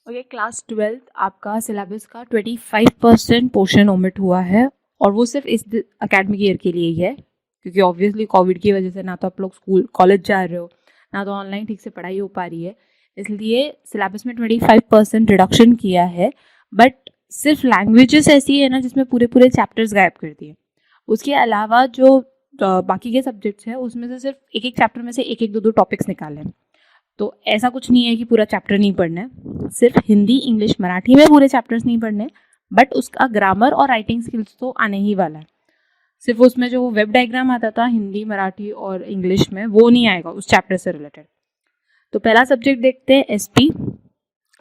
Okay, class 12 आपका syllabus का 25% portion omit हुआ है और वो सिर्फ इस अकेडमिक ईयर के लिए ही है, क्योंकि ऑब्वियसली कोविड की वजह से ना तो आप लोग स्कूल कॉलेज जा रहे हो, ना तो ऑनलाइन ठीक से पढ़ाई हो पा रही है, इसलिए सिलेबस में 25% रिडक्शन किया है। बट सिर्फ लैंग्वेजेस ऐसी है ना जिसमें पूरे पूरे चैप्टर्स गायब कर दिए। उसके अलावा जो बाकी के सब्जेक्ट्स हैं उसमें से सिर्फ एक एक चैप्टर में से एक एक दो टॉपिक्स निकाले हैं। तो ऐसा कुछ नहीं है कि पूरा चैप्टर नहीं पढ़ना है, सिर्फ हिंदी इंग्लिश मराठी में पूरे चैप्टर्स नहीं पढ़ने, बट उसका ग्रामर और राइटिंग स्किल्स तो आने ही वाला है। सिर्फ उसमें जो वेब डायग्राम आता था हिंदी मराठी और इंग्लिश में, वो नहीं आएगा उस चैप्टर से रिलेटेड। तो पहला सब्जेक्ट देखते हैं एसपी।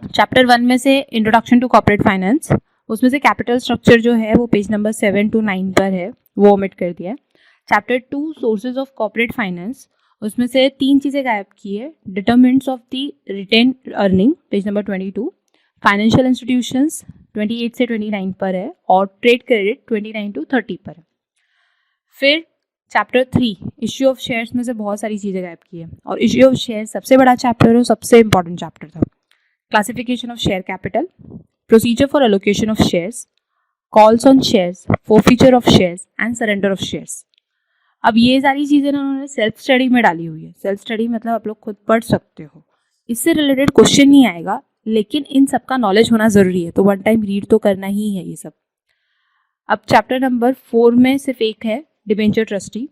चैप्टर 1 में से इंट्रोडक्शन टू कॉर्पोरेट फाइनेंस, उसमें से कैपिटल स्ट्रक्चर जो है वो पेज नंबर 7 to 9 पर है, वो ओमिट कर दिया है। Chapter 2 sources of corporate finance, उसमें से 3 चीज़ें गायब की है। Determinants of the retained earning page number 22, financial institutions 28 से 29 पर है और ट्रेड क्रेडिट 29 to 30 पर है। फिर चैप्टर 3 इश्यू ऑफ शेयर्स में से बहुत सारी चीज़ें गायब की है और इश्यू ऑफ शेयर सबसे बड़ा चैप्टर और सबसे इंपॉर्टेंट चैप्टर था। Classification of share capital, procedure for allocation of shares, calls on shares, forfeiture of shares and surrender of shares. अब ये सारी चीज़ें ना उन्होंने सेल्फ स्टडी में डाली हुई है। सेल्फ स्टडी मतलब आप लोग खुद पढ़ सकते हो, इससे रिलेटेड क्वेश्चन नहीं आएगा, लेकिन इन सब का नॉलेज होना ज़रूरी है, तो वन टाइम रीड तो करना ही है ये सब। अब चैप्टर नंबर 4 में सिर्फ एक है डिबेंचर ट्रस्टी,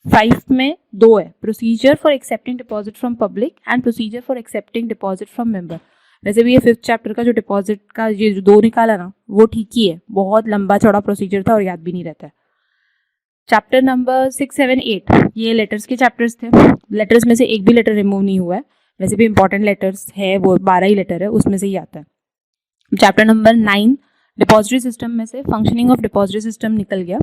5 में 2 है procedure for accepting deposit from public and procedure for accepting deposit from member. वैसे भी ये 5th चैप्टर का जो डिपॉजिट का ये जो 2 निकाला ना वो ठीक ही है, बहुत लंबा चौड़ा प्रोसीजर था और याद भी नहीं रहता है। चैप्टर नंबर 6, 7, 8 ये लेटर्स के चैप्टर्स थे। लेटर्स में से एक भी लेटर रिमूव नहीं हुआ है, वैसे भी इंपॉर्टेंट लेटर्स है, वो 12 ही लेटर है, उसमें से ही आता है। चैप्टर नंबर 9 डिपॉजिटरी सिस्टम में से फंक्शनिंग ऑफ डिपॉजिटरी सिस्टम निकल गया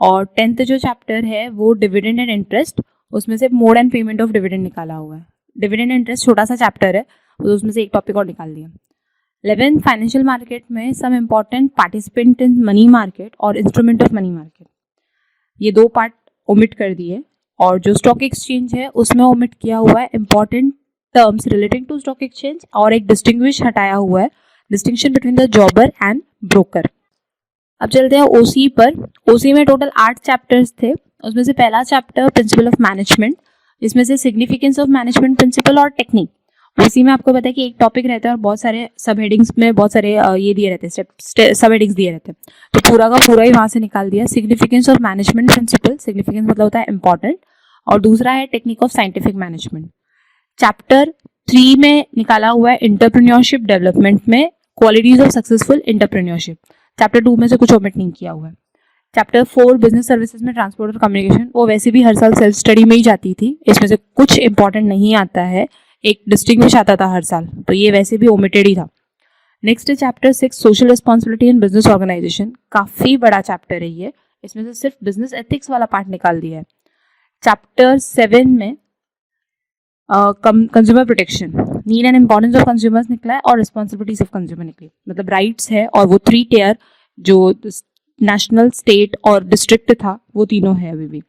और 10th जो चैप्टर है वो डिविडेंड एंड इंटरेस्ट, उसमें से mode and payment of dividend निकाला हुआ है। डिविडेंड इंटरेस्ट छोटा सा चैप्टर है, तो उसमें से एक टॉपिक और निकाल दिया। 11th फाइनेंशियल मार्केट में some important participant in money market और इंस्ट्रूमेंट ऑफ मनी मार्केट, ये 2 पार्ट ओमिट कर दिए। और जो स्टॉक एक्सचेंज है उसमें ओमिट किया हुआ है important terms relating to stock exchange और एक डिस्टिंग्विश हटाया हुआ है, distinction between the jobber and broker. अब चलते हैं ओसी पर। ओसी में टोटल 8 चैप्टर्स थे, उसमें से पहला चैप्टर प्रिंसिपल ऑफ मैनेजमेंट, इसमें से सिग्निफिकेंस ऑफ मैनेजमेंट प्रिंसिपल और टेक्निक। ओसी में आपको पता है कि एक टॉपिक रहता है और बहुत सारे सब हेडिंग्स में बहुत सारे ये दिए रहते हैं, सब हेडिंग्स दिए रहते हैं, तो पूरा का पूरा ही वहाँ से निकाल दिया। Significance of management principle, significance मतलब होता है इंपॉर्टेंट, और दूसरा है technique of scientific management. Chapter 3 में निकाला हुआ है एंटरप्रेन्योरशिप डेवलपमेंट में qualities of successful entrepreneurship. Chapter 2 में से कुछ ओमिट नहीं किया हुआ है। चैप्टर 4 बिजनेस सर्विसेज में ट्रांसपोर्ट और कम्युनिकेशन, वो वैसे भी हर साल सेल्फ स्टडी में ही जाती थी, इसमें से कुछ इंपॉर्टेंट नहीं आता है, एक डिस्टिंग्विश आता था हर साल, तो ये वैसे भी ओमिटेड ही था। Next chapter 6 social responsibility in business organisation, काफ़ी बड़ा चैप्टर है ये, इसमें से सिर्फ बिजनेस एथिक्स वाला पार्ट निकाल दिया है। चैप्टर 7 में consumer protection, need and importance of consumers निकला है और रिस्पॉन्सिबिलिटीज ऑफ कंज्यूमर निकली, मतलब राइट्स है, और वो 3 टियर जो नेशनल, स्टेट और डिस्ट्रिक्ट था वो तीनों है अभी भी।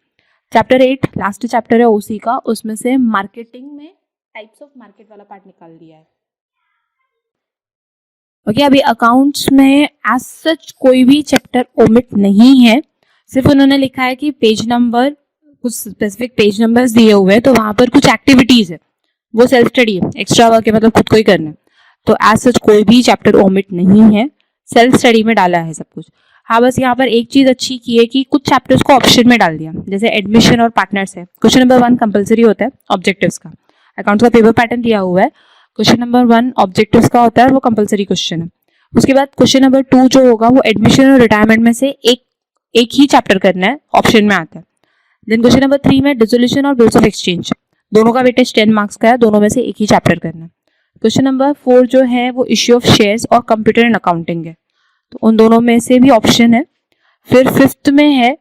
चैप्टर 8 लास्ट चैप्टर है ओसी का, उसमें से मार्केटिंग में टाइप्स ऑफ मार्केट वाला पार्ट निकाल दिया है। ओके, अभी अकाउंट्स में एज सच कोई भी चैप्टर ओमिट नहीं है, सिर्फ उन्होंने लिखा है कि पेज नंबर, कुछ स्पेसिफिक पेज नंबर्स दिए हुए हैं, तो वहाँ पर कुछ एक्टिविटीज़ है, वो सेल्फ स्टडी है, एक्स्ट्रा वर्क है, मतलब खुद को ही करना है, तो एज सच कोई भी चैप्टर ओमिट नहीं है, सेल्फ स्टडी में डाला है सब कुछ। हाँ, बस यहाँ पर एक चीज़ अच्छी की है कि कुछ चैप्टर्स को ऑप्शन में डाल दिया, जैसे एडमिशन और पार्टनर्स है। क्वेश्चन नंबर 1 कंपलसरी होता है ऑब्जेक्टिव्स का, अकाउंट्स का पेपर पैटर्न दिया हुआ है, क्वेश्चन नंबर 1 ऑब्जेक्टिव्स का होता है, वो कंपलसरी क्वेश्चन है। उसके बाद क्वेश्चन नंबर 2 जो होगा वो एडमिशन और रिटायरमेंट में से एक ही चैप्टर करना है, ऑप्शन में आता है। देन क्वेश्चन नंबर 3 में डिसोल्यूशन और बिल्स ऑफ एक्सचेंज, दोनों का वेटेज 10 मार्क्स का है, दोनों में से एक ही चैप्टर करना है। क्वेश्चन नंबर 4 जो है वो इश्यू ऑफ शेयर्स और कंप्यूटर एंड अकाउंटिंग है, तो उन दोनों में से भी ऑप्शन है। फिर 5th में है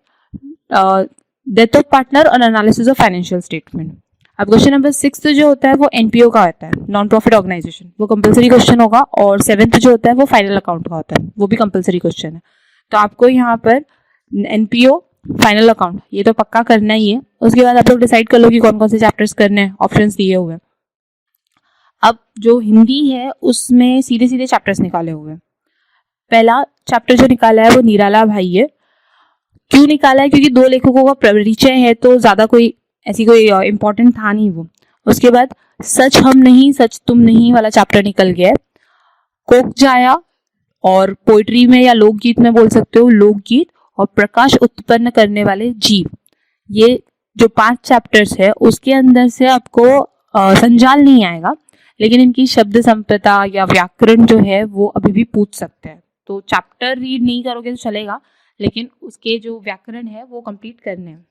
डेथ ऑफ पार्टनर और एनालिसिस ऑफ फाइनेंशियल स्टेटमेंट। अब क्वेश्चन नंबर 6 जो होता है वो एनपीओ का होता है, नॉन प्रॉफिट ऑर्गेनाइजेशन, वो कंपलसरी क्वेश्चन होगा, और 7th जो होता है वो फाइनल अकाउंट का होता है, वो भी कंपलसरी क्वेश्चन है। तो आपको यहाँ पर एनपीओ, फाइनल अकाउंट, ये तो पक्का करना ही है। उसके बाद आप लोग डिसाइड कर लो कि कौन कौन से चैप्टर्स करने हैं, ऑप्शंस दिए हुए हैं। अब जो हिंदी है उसमें सीधे सीधे चैप्टर्स निकाले हुए हैं। पहला चैप्टर जो निकाला है वो निराला भाई है। क्यों निकाला है? क्योंकि दो लेखकों का परिचय है, तो ज़्यादा कोई ऐसी कोई इम्पोर्टेंट था नहीं वो। उसके बाद सच हम नहीं सच तुम नहीं वाला चैप्टर निकल गया है। कोक जाया और पोइट्री में या लोकगीत में बोल सकते हो, लोकगीत और प्रकाश उत्पन्न करने वाले जीव, ये जो 5 चैप्टर्स है उसके अंदर से आपको संजाल नहीं आएगा, लेकिन इनकी शब्द संपदा या व्याकरण जो है वो अभी भी पूछ सकते हैं। तो चैप्टर रीड नहीं करोगे तो चलेगा, लेकिन उसके जो व्याकरण है वो कंप्लीट करने हैं।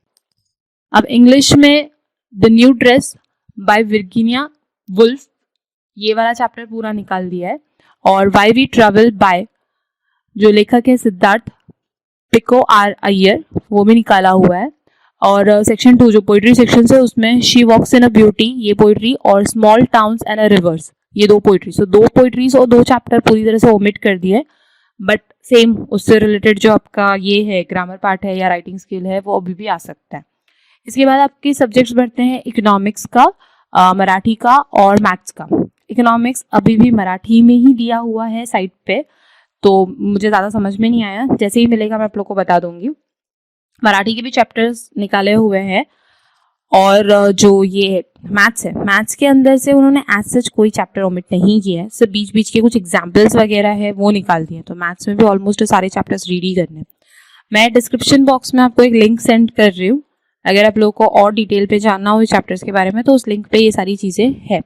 अब इंग्लिश में the new dress by Virginia Woolf, ये वाला चैप्टर पूरा निकाल दिया है। और वाई वी ट्रेवल बाय जो लेखक है सिद्धार्थ पिको आर अय्यर, वो भी निकाला हुआ है। और सेक्शन 2 जो पोइट्री सेक्शन है उसमें she walks in a beauty, ये पोइट्री, और small towns and a rivers, ये 2 पोइट्री। सो 2 पोइट्रीज और 2 चैप्टर पूरी तरह से ओमिट कर दिए, बट सेम उससे रिलेटेड जो आपका ये है ग्रामर पार्ट है या राइटिंग स्किल है वो अभी भी आ सकता है। इसके बाद आपके सब्जेक्ट्स बढ़ते हैं इकोनॉमिक्स का, मराठी का और मैथ्स का। इकोनॉमिक्स अभी भी मराठी में ही दिया हुआ है साइट पे, तो मुझे ज़्यादा समझ में नहीं आया, जैसे ही मिलेगा मैं आप लोग को बता दूंगी। मराठी के भी चैप्टर्स निकाले हुए हैं। और जो ये मैथ्स है, मैथ्स के अंदर से उन्होंने एज सच कोई चैप्टर ओमिट नहीं किया है, सिर्फ बीच बीच के कुछ एग्जाम्पल्स वगैरह है वो निकाल दिए। तो मैथ्स में भी ऑलमोस्ट सारे चैप्टर्स रीड ही करने। मैं डिस्क्रिप्शन बॉक्स में आपको एक लिंक सेंड कर रही हूँ, अगर आप लोगों को और डिटेल पे जानना हो चैप्टर्स के बारे में तो उस लिंक पे ये सारी चीज़ें है।